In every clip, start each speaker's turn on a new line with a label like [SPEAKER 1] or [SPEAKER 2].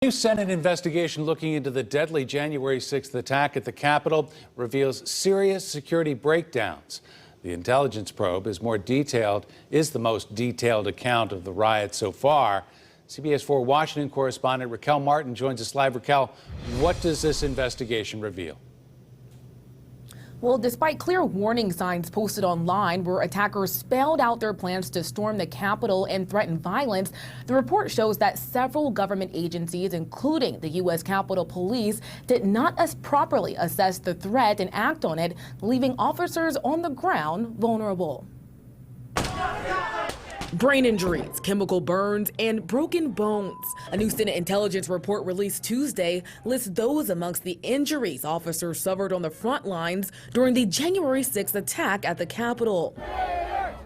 [SPEAKER 1] New Senate investigation looking into the deadly January 6th attack at the Capitol reveals serious security breakdowns. The intelligence probe is the most detailed account of the riot so far. CBS 4 Washington correspondent Raquel Martin joins us live. Raquel, what does this investigation reveal?
[SPEAKER 2] Well, despite clear warning signs posted online where attackers spelled out their plans to storm the Capitol and threaten violence, the report shows that several government agencies, including the U.S. Capitol Police, did not properly assess the threat and act on it, leaving officers on the ground vulnerable. Brain injuries, chemical burns, and broken bones. A new Senate intelligence report released Tuesday lists those amongst the injuries officers suffered on the front lines during the January 6th attack at the Capitol.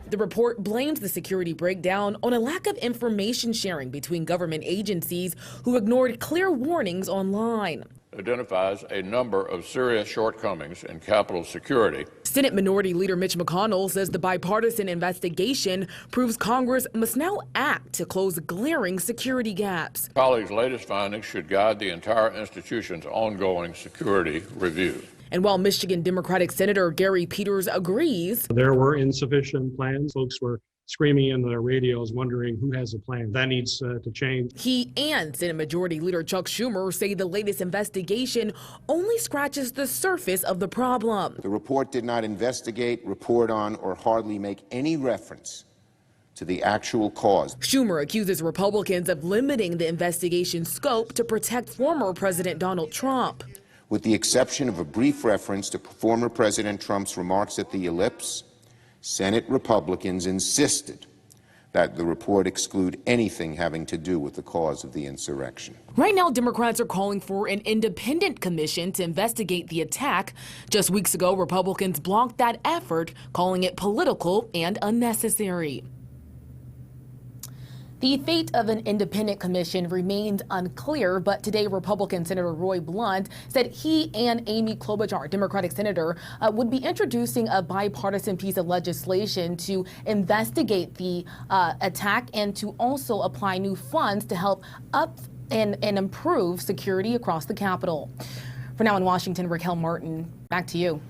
[SPEAKER 2] The report blames the security breakdown on a lack of information sharing between government agencies who ignored clear warnings online.
[SPEAKER 3] Identifies a number of serious shortcomings in Capitol security.
[SPEAKER 2] Senate Minority Leader Mitch McConnell says the bipartisan investigation proves Congress must now act to close glaring security gaps.
[SPEAKER 3] Colleagues' latest findings should guide the entire institution's ongoing security review.
[SPEAKER 2] And while Michigan Democratic Senator Gary Peters agrees,
[SPEAKER 4] there were insufficient plans. Folks were screaming into their radios, wondering who has a plan. That needs to change.
[SPEAKER 2] He and Senate Majority Leader Chuck Schumer say the latest investigation only scratches the surface of the problem.
[SPEAKER 5] The report did not investigate, report on, or hardly make any reference to the actual cause.
[SPEAKER 2] Schumer accuses Republicans of limiting the investigation's scope to protect former President Donald Trump.
[SPEAKER 5] With the exception of a brief reference to former President Trump's remarks at the Ellipse, Senate Republicans insisted that the report exclude anything having to do with the cause of the insurrection.
[SPEAKER 2] Right now, Democrats are calling for an independent commission to investigate the attack. Just weeks ago, Republicans blocked that effort, calling it political and unnecessary. The fate of an independent commission remains unclear, but today Republican Senator Roy Blunt said he and Amy Klobuchar, Democratic senator, would be introducing a bipartisan piece of legislation to investigate the attack and to also apply new funds to help up and improve security across the Capitol. For now in Washington, Raquel Martin, back to you.